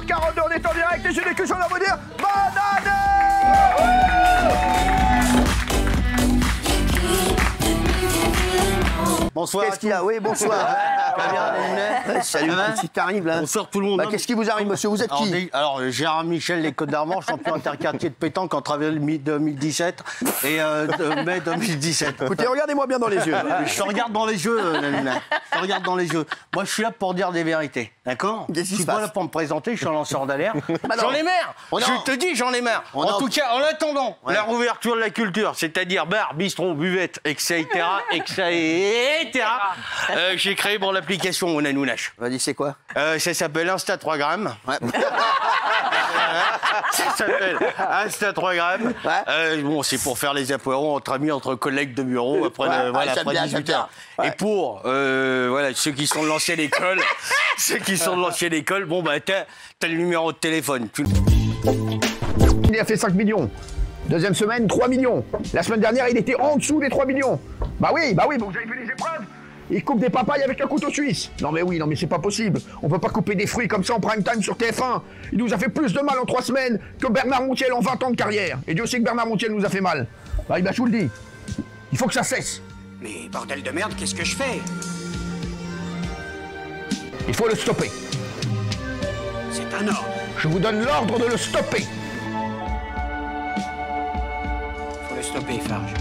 22h42, on est en direct et j'ai des questions à vous dire. Bonne année! Bonsoir. Qu'est-ce qu'il y a? Oui, bonsoir. Salut, c'est terrible. Hein. Bonsoir tout le monde. Bah, qu'est-ce qui vous arrive, monsieur? Vous êtes qui? Alors, Gérard Michel, les Côtes d'Armor, champion interquartier de pétanque en travers 2017 et mai 2017. Écoutez, regardez-moi bien dans les yeux. Je te regarde dans les yeux, Nana. Je te regarde dans les yeux. Moi, je suis là pour dire des vérités. D'accord? Qu'est-ce qui Je suis se pas passe? là pour me présenter, je suis un lanceur d'alerte. Bah J'en ai marre. Je te dis, j'en ai marre. En tout cas, en attendant la rouverture de la culture, c'est-à-dire bar, bistrot, buvette, etc., j'ai créé pour l'application Mon Anounache. Vas-y, c'est quoi? Ça s'appelle Insta 3 grammes. Ouais. Ça s'appelle Insta 3 grammes. Ouais. Bon, c'est pour faire les apéros entre amis, entre collègues de bureau après, voilà, après 18 heures. Ouais. Et pour voilà, ceux qui sont de l'ancienne école, bon, bah, t'as le numéro de téléphone. Il a fait 5 millions. Deuxième semaine, 3 millions. La semaine dernière, il était en dessous des 3 millions. Bah oui, bon, vous avez vu les épreuves? Il coupe des papayes avec un couteau suisse. Non mais oui, non mais c'est pas possible. On peut pas couper des fruits comme ça en prime time sur TF1. Il nous a fait plus de mal en 3 semaines que Bernard Montiel en 20 ans de carrière. Et Dieu sait que Bernard Montiel nous a fait mal. Bah je vous le dis. Il faut que ça cesse. Mais bordel de merde, qu'est-ce que je fais? Il faut le stopper. C'est un ordre. Je vous donne l'ordre de le stopper. Faut le stopper, Farge.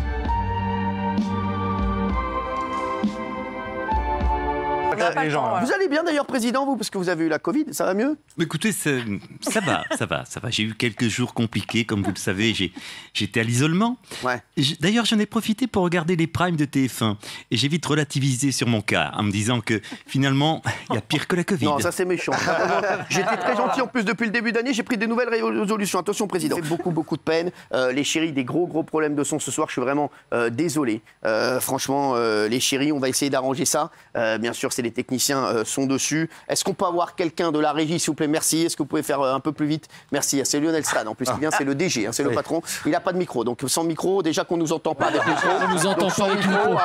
Vous allez bien d'ailleurs, président, vous, parce que vous avez eu la Covid, ça va mieux? Écoutez, ça va. J'ai eu quelques jours compliqués, comme vous le savez, j'étais à l'isolement. Ouais. D'ailleurs, j'en ai profité pour regarder les primes de TF1 et j'ai vite relativisé sur mon cas en me disant que finalement, il y a pire que la Covid. Non, ça c'est méchant. J'étais très gentil en plus depuis le début d'année, j'ai pris des nouvelles résolutions. Attention, président. Ça fait beaucoup de peine. Les chéris, des gros problèmes de son ce soir, je suis vraiment désolé. Franchement, les chéris, on va essayer d'arranger ça. Bien sûr, c'est les techniciens sont dessus. Est-ce qu'on peut avoir quelqu'un de la régie, s'il vous plaît? Merci. Est-ce que vous pouvez faire un peu plus vite? Merci. C'est Lionel Stade, en plus, qui vient, c'est le DG, hein, c'est le patron. Il n'a pas de micro, donc sans micro, déjà qu'on ne nous entend pas avec micro. On nous entend pas avec micro.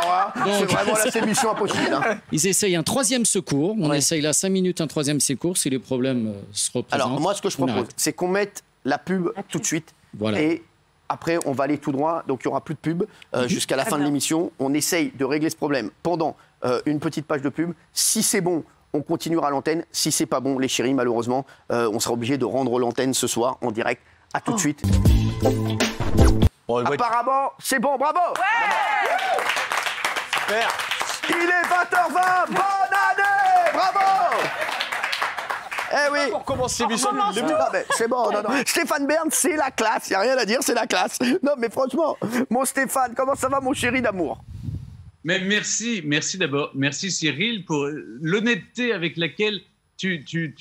C'est vraiment là, c'est mission impossible. Hein. Ils essayent un 3e secours. On essaye là 5 minutes un 3e secours si les problèmes se représentent. Alors, moi, ce que je propose, c'est qu'on mette la pub tout de suite. Voilà. Et après, on va aller tout droit. Donc, il n'y aura plus de pub jusqu'à la fin de l'émission. On essaye de régler ce problème pendant une petite page de pub. Si c'est bon, on continuera l'antenne. Si c'est pas bon, les chéris, malheureusement, on sera obligé de rendre l'antenne ce soir en direct. À tout de suite. Apparemment, c'est bon. Bravo. Super. Il est 20h20. Bonne année. Bravo. Eh oui. On commence l'émission depuis le début. C'est bon, non. Stéphane Bern, c'est la classe. Il n'y a rien à dire, c'est la classe. Non, mais franchement, mon Stéphane, comment ça va, mon chéri d'amour? Mais merci d'abord. Merci Cyril pour l'honnêteté avec laquelle tu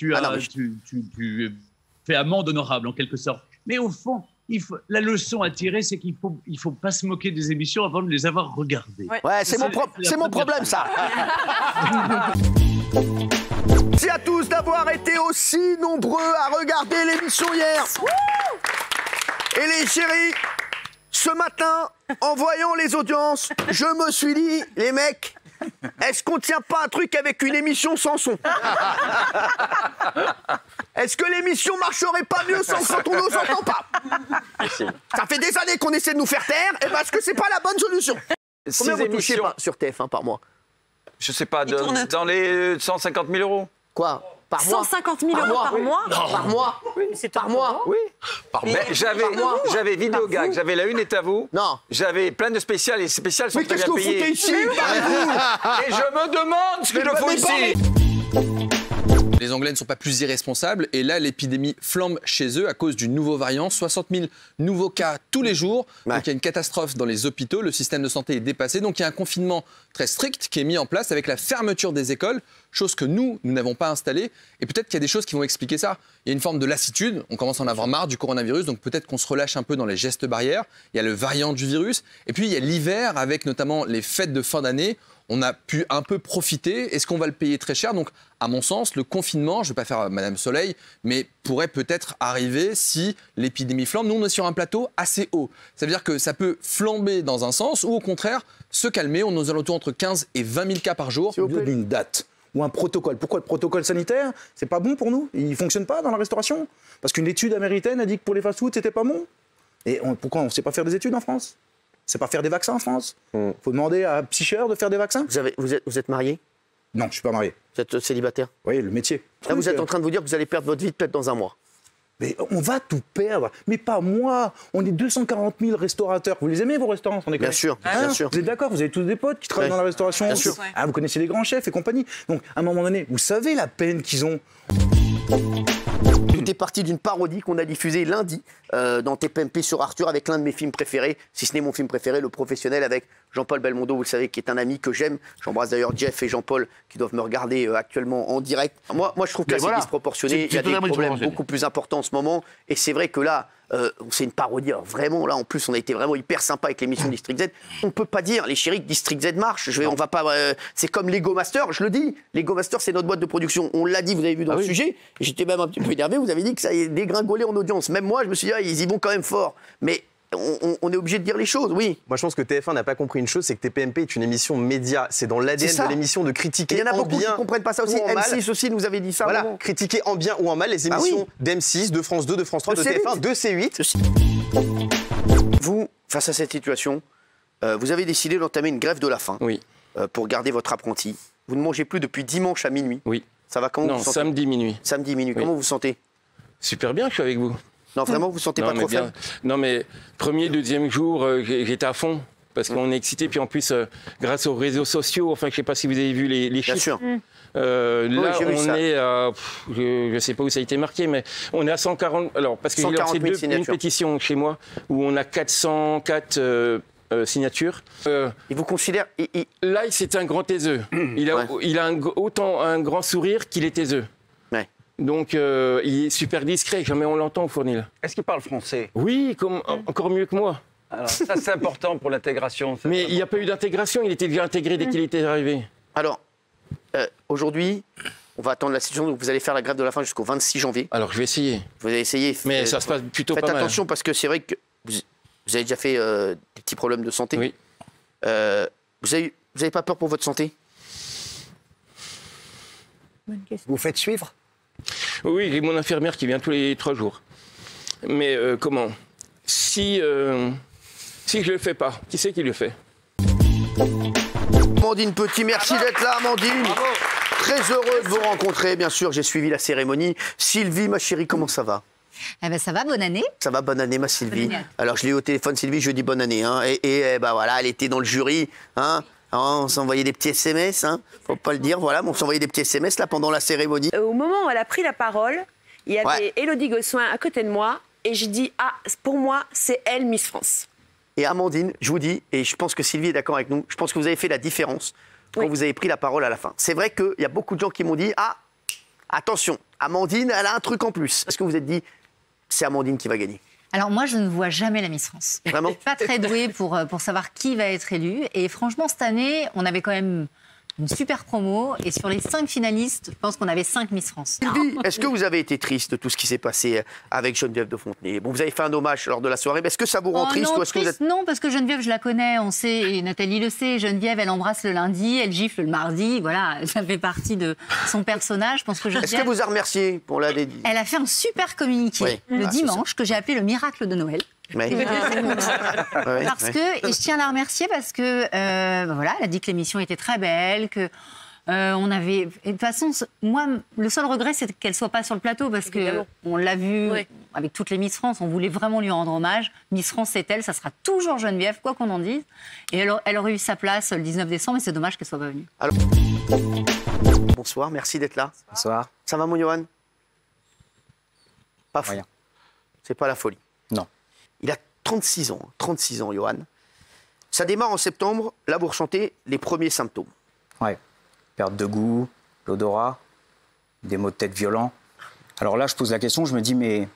fais amende honorable en quelque sorte. Mais au fond, la leçon à tirer, c'est qu'il faut pas se moquer des émissions avant de les avoir regardées. Ouais, c'est mon problème, ça. Merci à tous d'avoir été aussi nombreux à regarder l'émission hier. Et les chéris, ce matin, en voyant les audiences, je me suis dit, les mecs, est-ce qu'on tient pas un truc avec une émission sans son? Est-ce que l'émission marcherait pas mieux sans quand on nous entend pas? Ça fait des années qu'on essaie de nous faire taire, et parce que c'est pas la bonne solution. Combien vous touchez sur TF1 par mois? Je sais pas, dans les 150 000 euros. Quoi? Par mois? 150 000 euros par mois? Par mois? Oui, par mois? Oui. J'avais Vidéo Gag, j'avais La Une est à vous. Non. J'avais plein de spéciales et les spéciales sont très bien payées. Mais qu'est-ce que vous foutez ici? Et je me demande ce que je fous ici. Les Anglais ne sont pas plus irresponsables et là, l'épidémie flambe chez eux à cause du nouveau variant. 60 000 nouveaux cas tous les jours. Ouais. Donc il y a une catastrophe dans les hôpitaux. Le système de santé est dépassé. Donc il y a un confinement très strict qui est mis en place avec la fermeture des écoles, chose que nous n'avons pas installée. Et peut-être qu'il y a des choses qui vont expliquer ça. Il y a une forme de lassitude. On commence à en avoir marre du coronavirus. Donc peut-être qu'on se relâche un peu dans les gestes barrières. Il y a le variant du virus. Et puis il y a l'hiver avec notamment les fêtes de fin d'année. On a pu un peu profiter. Est-ce qu'on va le payer très cher? Donc, à mon sens, le confinement, je ne vais pas faire Madame Soleil, mais pourrait peut-être arriver si l'épidémie flambe. Nous, on est sur un plateau assez haut. Ça veut dire que ça peut flamber dans un sens ou au contraire se calmer. On est aux alentours entre 15 et 20 000 cas par jour. D'une date. ou un protocole. Pourquoi le protocole sanitaire, c'est pas bon pour nous? Il fonctionne pas dans la restauration? Parce qu'une étude américaine a dit que pour les fast-food, c'était pas bon. Et pourquoi on ne sait pas faire des études en France? On ne sait pas faire des vaccins en France? Faut demander à Psycher de faire des vaccins? Vous êtes marié? Non, je suis pas marié. Vous êtes célibataire? Oui, le métier. Là, vous êtes en train de vous dire que vous allez perdre votre vie peut-être dans un mois. Mais on va tout perdre. Mais pas moi. On est 240 000 restaurateurs. Vous les aimez, vos restaurants? Bien sûr, bien sûr. Vous êtes d'accord? Vous avez tous des potes qui travaillent dans la restauration? Bien sûr. Ah, vous connaissez les grands chefs et compagnie. Donc, à un moment donné, vous savez la peine qu'ils ont. Tout est parti d'une parodie qu'on a diffusée lundi dans TPMP sur Arthur avec l'un de mes films préférés, si ce n'est mon film préféré, Le Professionnel, avec Jean-Paul Belmondo, vous le savez, qui est un ami que j'aime. J'embrasse d'ailleurs Jeff et Jean-Paul qui doivent me regarder actuellement en direct. Moi je trouve que c'est disproportionné. Il y a des problèmes beaucoup plus importants en ce moment. Et c'est vrai que là, c'est une parodie. Alors vraiment, là, en plus, on a été vraiment hyper sympa avec l'émission District Z. On ne peut pas dire, les chéris, que District Z marche. On va pas. C'est comme Lego Master, je le dis. Lego Master, c'est notre boîte de production. On l'a dit, vous avez vu dans le sujet. J'étais même un petit peu énervé. Vous avez dit que ça a dégringolé en audience. Même moi, je me suis dit, ils y vont quand même fort. Mais on est obligé de dire les choses, oui. Moi, je pense que TF1 n'a pas compris une chose, c'est que TPMP est une émission média. C'est dans l'ADN de l'émission de critiquer en bien. Il y en a beaucoup qui ne comprennent pas ça aussi. M6 aussi nous avait dit ça. Voilà, critiquer en bien ou en mal les émissions d'M6, de France 2, de France 3, de TF1, de C8. Vous, face à cette situation, vous avez décidé d'entamer une grève de la faim pour garder votre apprenti. Vous ne mangez plus depuis dimanche à minuit. Oui. Ça va comment vous sentez? Samedi minuit. Samedi minuit. Oui. Comment vous vous sentez? Super bien, je suis avec vous. Non, vraiment, vous ne sentez pas trop faible? Non, mais premier, deuxième jour, j'étais à fond. Parce qu'on est excité, puis en plus, grâce aux réseaux sociaux, enfin, je ne sais pas si vous avez vu les chiffres. Bien sûr. Là, on est à, je ne sais pas où ça a été marqué, mais on est à 140. Alors, parce que j'ai lancé une pétition chez moi où on a 404 signatures. Il vous considère. Là, c'est un grand taiseux. Il a autant un grand sourire qu'il est taiseux. Donc, il est super discret, jamais on l'entend au Fournil. Est-ce qu'il parle français? Oui, encore mieux que moi. Alors, ça, c'est important pour l'intégration. Mais il n'y a pas eu d'intégration, il était déjà intégré dès qu'il était arrivé. Alors, aujourd'hui, on va attendre la situation, donc vous allez faire la grève de la faim jusqu'au 26 janvier. Alors, je vais essayer. Vous allez essayer. Mais ça se passe plutôt pas mal. Faites attention parce que c'est vrai que vous avez déjà fait des petits problèmes de santé. Oui. Vous avez pas peur pour votre santé? Vous faites suivre? Oui, j'ai mon infirmière qui vient tous les 3 jours. Mais comment? Si je ne le fais pas, qui c'est qui le fait? Amandine Petit, merci d'être là, Amandine. Bravo. Très heureux de vous rencontrer, bien sûr. J'ai suivi la cérémonie. Sylvie, ma chérie, comment ça va? Eh ben ça va, bonne année. Ça va, bonne année, ma Sylvie. Bonne année. Alors, je l'ai eu au téléphone, Sylvie, je dis bonne année. Hein. Et ben voilà, elle était dans le jury. Hein. On s'envoyait des petits SMS, hein. Faut pas le dire, voilà, mais on s'envoyait des petits SMS là pendant la cérémonie. Au moment où elle a pris la parole, il y avait Élodie Gossuin à côté de moi et j'ai dit ah, pour moi, c'est elle Miss France. Et Amandine, je vous dis, et je pense que Sylvie est d'accord avec nous, je pense que vous avez fait la différence quand vous avez pris la parole à la fin. C'est vrai qu'il y a beaucoup de gens qui m'ont dit ah, attention, Amandine, elle a un truc en plus. Est-ce que vous vous êtes dit c'est Amandine qui va gagner? Alors moi, je ne vois jamais la Miss France. Vraiment? Je suis pas très douée pour savoir qui va être élu. Et franchement, cette année, on avait quand même une super promo. Et sur les 5 finalistes, je pense qu'on avait 5 Miss France. Sylvie, est-ce que vous avez été triste de tout ce qui s'est passé avec Geneviève de Fontenay? Bon, vous avez fait un hommage lors de la soirée, mais est-ce que ça vous rend triste? Non, ou est-ce que vous êtes... non, parce que Geneviève, je la connais, on sait, et Nathalie le sait. Geneviève, elle embrasse le lundi, elle gifle le mardi. Voilà, ça fait partie de son personnage. Je pense que Geneviève... Est-ce que vous a remercié pour la... Elle a fait un super communiqué le dimanche que j'ai appelé le miracle de Noël. Oui. Parce que, et je tiens à la remercier parce que, voilà, elle a dit que l'émission était très belle, que on avait. Et de toute façon, moi, le seul regret, c'est qu'elle soit pas sur le plateau parce que on l'a vu avec toutes les Miss France, on voulait vraiment lui rendre hommage. Miss France, c'est elle, ça sera toujours Geneviève, quoi qu'on en dise. Et elle aurait eu sa place le 19 décembre, mais c'est dommage qu'elle soit pas venue. Alors... Bonsoir, merci d'être là. Bonsoir. Ça va, mon Johan? Pas fou. Rien. C'est pas la folie. Non. Il a 36 ans, 36 ans, Johan. Ça démarre en septembre. Là, vous ressentez les premiers symptômes. Ouais. Perte de goût, l'odorat, des maux de tête violents. Alors là, je pose la question, je me dis, mais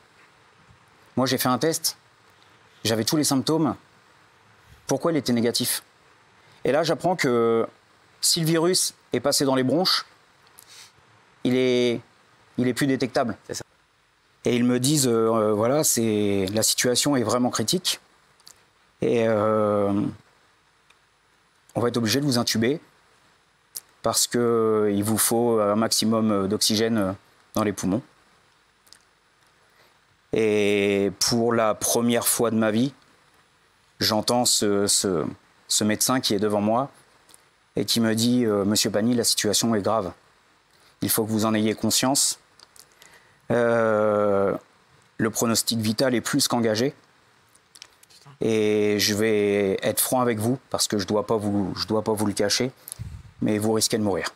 moi, j'ai fait un test. J'avais tous les symptômes. Pourquoi il était négatif? Et là, j'apprends que si le virus est passé dans les bronches, il est plus détectable. C'est ça. Et ils me disent, voilà, la situation est vraiment critique. Et on va être obligé de vous intuber. parce qu'il vous faut un maximum d'oxygène dans les poumons. Et pour la première fois de ma vie, j'entends ce médecin qui est devant moi et qui me dit « Monsieur Pani, la situation est grave. Il faut que vous en ayez conscience. Le pronostic vital est plus qu'engagé. Et je vais être franc avec vous, parce que je dois pas vous le cacher, mais vous risquez de mourir. »